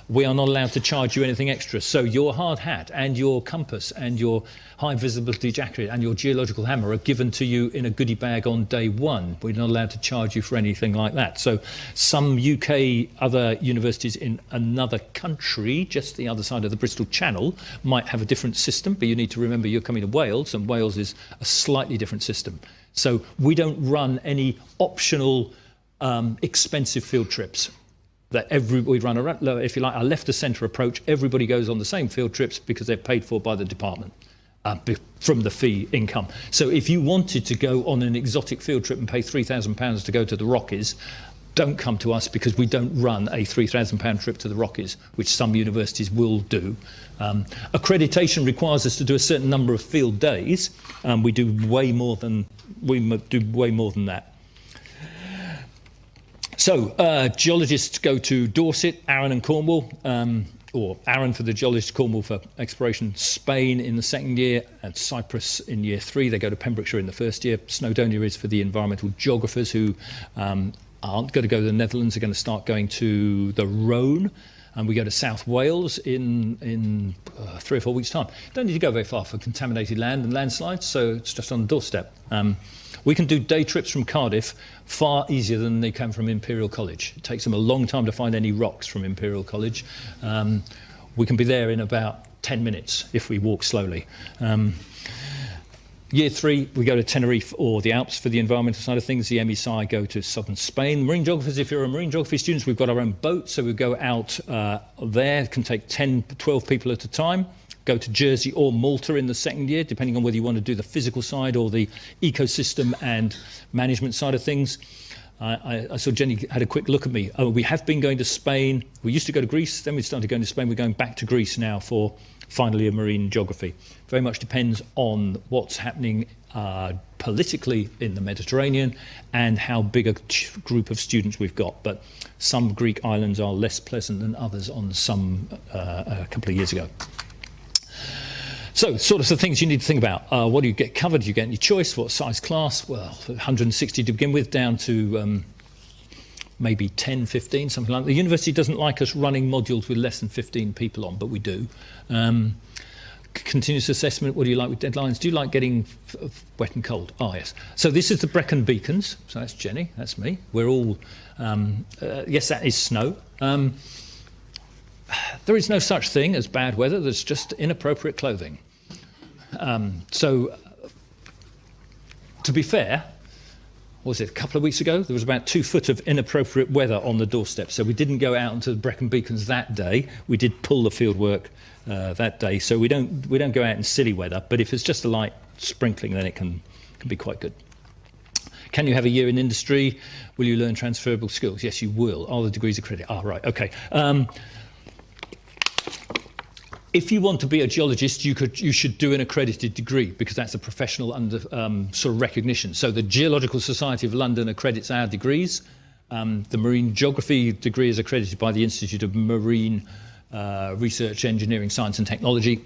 We are not allowed to charge you anything extra. So your hard hat and your compass and your high visibility jacket and your geological hammer are given to you in a goodie bag on day 1. We're not allowed to charge you for anything like that. So some UK, other universities in another country, just the other side of the Bristol Channel, might have a different system, but you need to remember you're coming to Wales, and Wales is a slightly different system. So we don't run any optional expensive field trips. That we run if you like, a left-of-centre approach. Everybody goes on the same field trips because they're paid for by the department from the fee income. So if you wanted to go on an exotic field trip and pay £3,000 to go to the Rockies, don't come to us, because we don't run a £3,000 trip to the Rockies, which some universities will do. Accreditation requires us to do a certain number of field days. We do way more than that. So geologists go to Dorset, Arran and Cornwall, or Arran for the geologists, Cornwall for exploration, Spain in the second year, and Cyprus in year 3. They go to Pembrokeshire in the first year. Snowdonia is for the environmental geographers who aren't going to go to the Netherlands, are going to start going to the Rhone. and we go to South Wales in 3 or 4 weeks' time. Don't need to go very far for contaminated land and landslides, so it's just on the doorstep. We can do day trips from Cardiff far easier than they can from Imperial College. It takes them a long time to find any rocks from Imperial College. We can be there in about 10 minutes if we walk slowly. Year 3, we go to Tenerife or the Alps for the environmental side of things. The MESI go to southern Spain. Marine geographers, if you're a marine geography student, we've got our own boat, so we go out there. It can take 10, 12 people at a time. Go to Jersey or Malta in the second year, depending on whether you want to do the physical side or the ecosystem and management side of things. I saw Jenny had a quick look at me. We have been going to Spain. We used to go to Greece, then we started going to Spain. We're going back to Greece now for finally a marine geography. Very much depends on what's happening politically in the Mediterranean and how big a group of students we've got. But some Greek islands are less pleasant than others on some a couple of years ago. So, sort of the things you need to think about. What do you get covered? Do you get any choice? What size class? Well, 160 to begin with, down to maybe 10, 15, something like that. The university doesn't like us running modules with less than 15 people on, but we do. Continuous assessment, what do you like with deadlines? Do you like getting wet and cold? Oh, yes. So this is the Brecon Beacons. So that's Jenny, that's me. We're all, yes, that is snow. There is no such thing as bad weather, there's just inappropriate clothing. So, to be fair, what was it, a couple of weeks ago? There was about 2 foot of inappropriate weather on the doorstep. So we didn't go out into the Brecon Beacons that day. We did pull the field work that day. So we don't go out in silly weather, but if it's just a light sprinkling, then it can be quite good. Can you have a year in industry? Will you learn transferable skills? Yes, you will. Are the degrees accredited? Ah, right, okay. If you want to be a geologist, you should do an accredited degree because that's a professional under sort of recognition. So the Geological Society of London accredits our degrees. The marine geography degree is accredited by the Institute of Marine Research, Engineering, Science and Technology,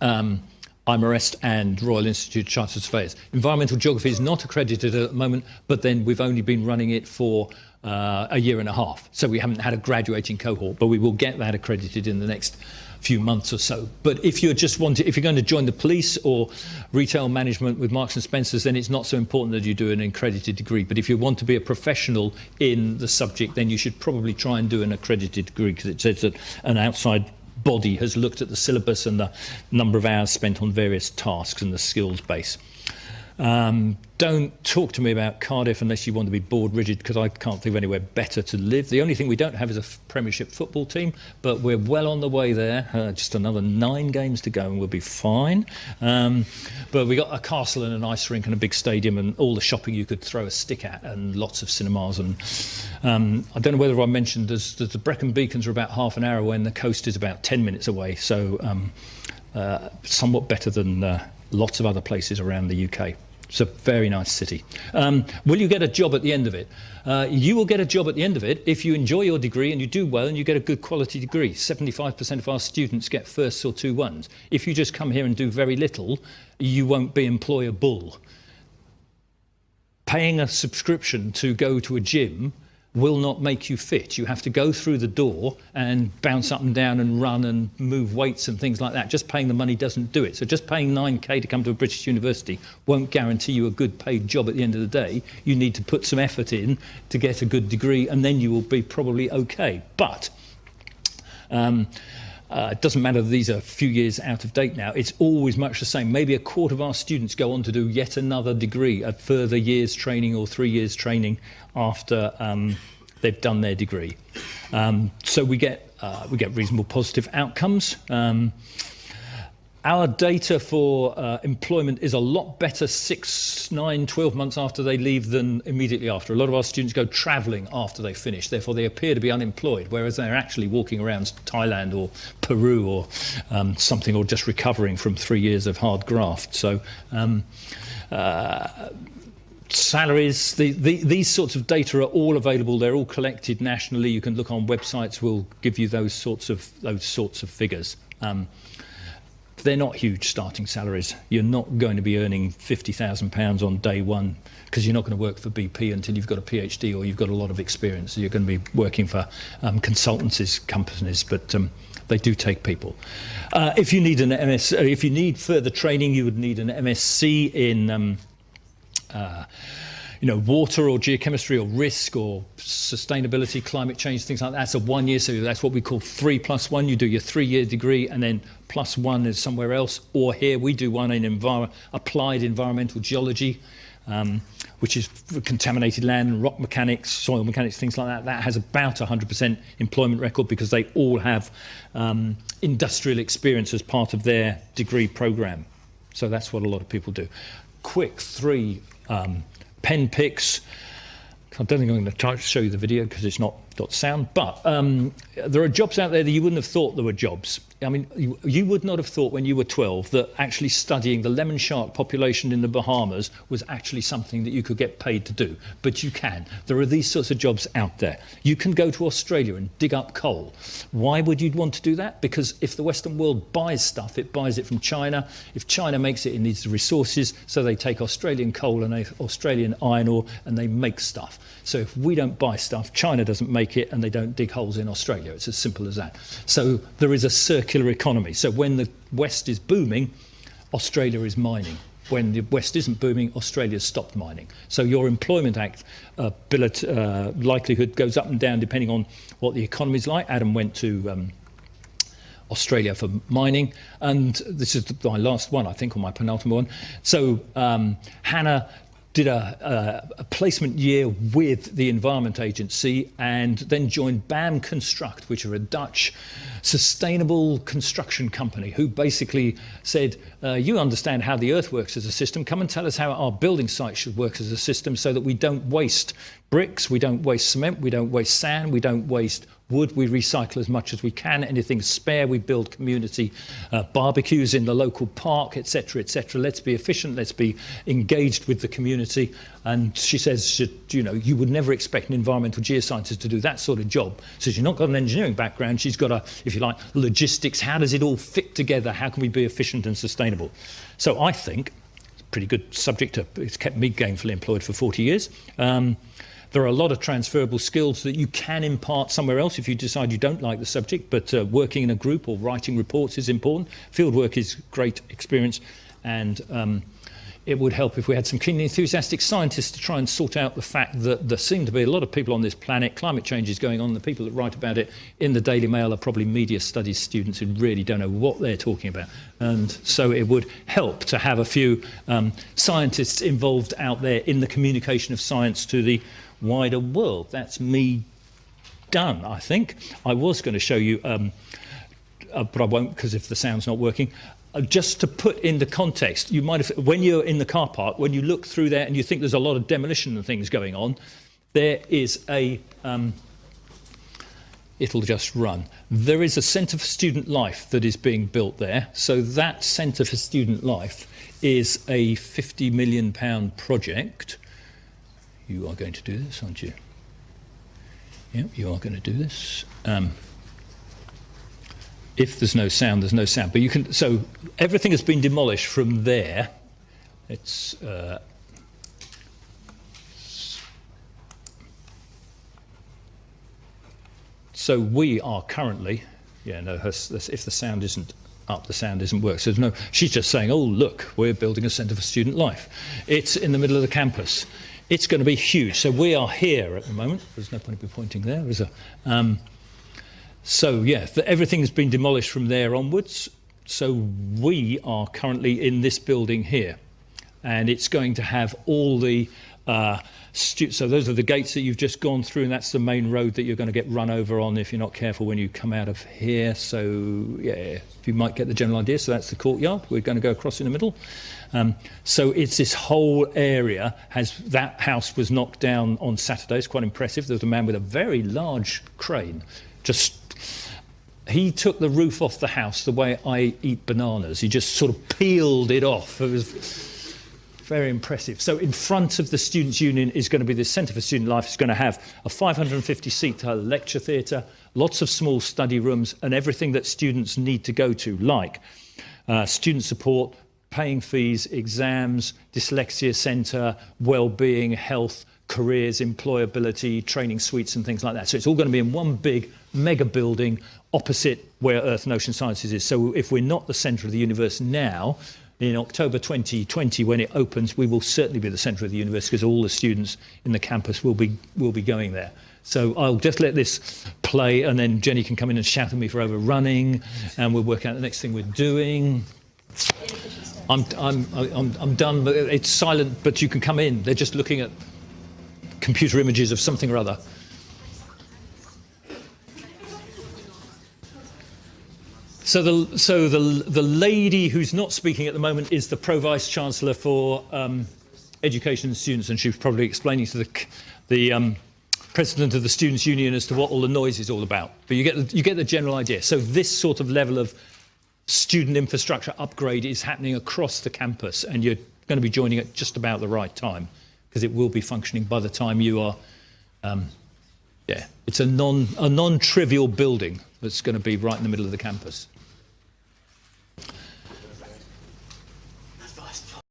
IMAREST and Royal Institute of Chartered Surveyors. Environmental geography is not accredited at the moment, but then we've only been running it for a year and a half. So we haven't had a graduating cohort, but we will get that accredited in the next few months or so. But if you're going to join the police or retail management with Marks and Spencers, then it's not so important that you do an accredited degree. But if you want to be a professional in the subject, then you should probably try and do an accredited degree because it says that an outside body has looked at the syllabus and the number of hours spent on various tasks and the skills base. Don't talk to me about Cardiff unless you want to be bored rigid, because I can't think of anywhere better to live. The only thing we don't have is a Premiership football team, but we're well on the way there. Just another 9 games to go and we'll be fine. But we got a castle and an ice rink and a big stadium and all the shopping you could throw a stick at and lots of cinemas. And I don't know whether I mentioned the Brecon Beacons are about half an hour away and the coast is about 10 minutes away. So somewhat better than lots of other places around the UK. It's a very nice city. Will you get a job at the end of it? You will get a job at the end of it if you enjoy your degree and you do well and you get a good quality degree. 75% of our students get firsts or 2-1s. If you just come here and do very little, you won't be employable. Paying a subscription to go to a gym will not make you fit. You have to go through the door and bounce up and down and run and move weights and things like that. Just paying the money doesn't do it. So just paying 9k to come to a British university won't guarantee you a good paid job at the end of the day. You need to put some effort in to get a good degree and then you will be probably okay. But it doesn't matter that these are a few years out of date now, it's always much the same. Maybe a quarter of our students go on to do yet another degree, a further year's training or 3 years training after they've done their degree. So we get reasonable positive outcomes. Our data for employment is a lot better 6, 9, 12 months after they leave than immediately after. A lot of our students go travelling after they finish, therefore they appear to be unemployed, whereas they're actually walking around Thailand or Peru or something, or just recovering from 3 years of hard graft. So salaries, these sorts of data are all available. They're all collected nationally. You can look on websites. We'll give you those sorts of figures. They're not huge starting salaries. You're not going to be earning £50,000 on day one because you're not going to work for BP until you've got a PhD or you've got a lot of experience. So you're going to be working for consultancies, companies, but they do take people. If you need if you need further training, you would need an MSc in water or geochemistry or risk or sustainability, climate change, things like that. That's a 1 year, so that's what we call 3+1. You do your 3-year degree and then +1 is somewhere else. Or here we do one in applied environmental geology, which is contaminated land, rock mechanics, soil mechanics, things like that. That has about 100% employment record because they all have industrial experience as part of their degree program. So that's what a lot of people do. Quick 3 pen picks. I don't think I'm going to try to show you the video because it's not got sound, but there are jobs out there that you wouldn't have thought there were jobs. I mean, you would not have thought when you were 12 that actually studying the lemon shark population in the Bahamas was actually something that you could get paid to do, but you can. There are these sorts of jobs out there. You can go to Australia and dig up coal. Why would you want to do that? Because if the Western world buys stuff, it buys it from China. If China makes it, it needs the resources, so they take Australian coal and Australian iron ore and they make stuff. So if we don't buy stuff, China doesn't make it and they don't dig holes in Australia. It's as simple as that. So there is a circular economy. So when the West is booming, Australia is mining. When the West isn't booming, Australia's stopped mining. So your employment likelihood goes up and down depending on what the economy's like. Adam went to Australia for mining, and this is my last one, I think, or my penultimate one. So Hannah did a placement year with the Environment Agency and then joined BAM Construct, which are a Dutch sustainable construction company who basically said, you understand how the earth works as a system, come and tell us how our building site should work as a system so that we don't waste bricks, we don't waste cement, we don't waste sand, we don't waste wood, we recycle as much as we can. Anything spare, we build community barbecues in the local park, etc., etc. Let's be efficient, let's be engaged with the community. And she says, you would never expect an environmental geoscientist to do that sort of job. So she's not got an engineering background, she's got if you like, logistics. How does it all fit together? How can we be efficient and sustainable? So I think it's a pretty good subject. It's kept me gainfully employed for 40 years. There are a lot of transferable skills that you can impart somewhere else if you decide you don't like the subject, but working in a group or writing reports is important. Fieldwork is great experience, and it would help if we had some keenly enthusiastic scientists to try and sort out the fact that there seem to be a lot of people on this planet, climate change is going on, the people that write about it in the Daily Mail are probably media studies students who really don't know what they're talking about. And so it would help to have a few scientists involved out there in the communication of science to the wider world. That's me done, I think. I was going to show you, but I won't because if the sound's not working. Just to put into context, you might have, when you're in the car park, when you look through there and you think there's a lot of demolition and things going on, there is it'll just run. There is a Centre for Student Life that is being built there. So that Centre for Student Life is a £50 million project. You are going to do this, aren't you? Yeah, you are going to do this. If there's no sound, there's no sound. But you can. So everything has been demolished from there. It's so we are currently. Yeah, no. If the sound isn't up, the sound isn't working. So no. She's just saying, "Oh, look, we're building a Centre for Student Life. It's in the middle of the campus. It's going to be huge." So we are here at the moment. There's no point in me pointing there, is there? So yeah, everything has been demolished from there onwards. So we are currently in this building here, and it's going to have all the so those are the gates that you've just gone through, and that's the main road that you're going to get run over on if you're not careful when you come out of here. So yeah, you might get the general idea. So that's the courtyard. We're going to go across in the middle. So it's this whole area. That house was knocked down on Saturday. It's quite impressive. There was a man with a very large crane. He took the roof off the house the way I eat bananas. He just sort of peeled it off. It was very impressive. So in front of the Students' Union is going to be the Centre for Student Life. It's going to have a 550-seat lecture theatre, lots of small study rooms, and everything that students need to go to, like student support, paying fees, exams, dyslexia centre, well-being, health, careers, employability, training suites and things like that. So it's all going to be in one big mega building opposite where Earth and Ocean Sciences is. So if we're not the centre of the universe now, in October 2020, when it opens, we will certainly be the centre of the universe because all the students in the campus will be going there. So I'll just let this play, and then Jenny can come in and shout at me for overrunning, and we'll work out the next thing we're doing. I'm done, but it's silent, but you can come in. They're just looking at computer images of something or other. So the lady who's not speaking at the moment is the Pro-Vice Chancellor for Education and Students, and she was probably explaining to the President of the Students' Union as to what all the noise is all about. But you get the general idea. So this sort of level of student infrastructure upgrade is happening across the campus, and you're going to be joining at just about the right time, because it will be functioning by the time you are. It's a non-trivial building that's going to be right in the middle of the campus.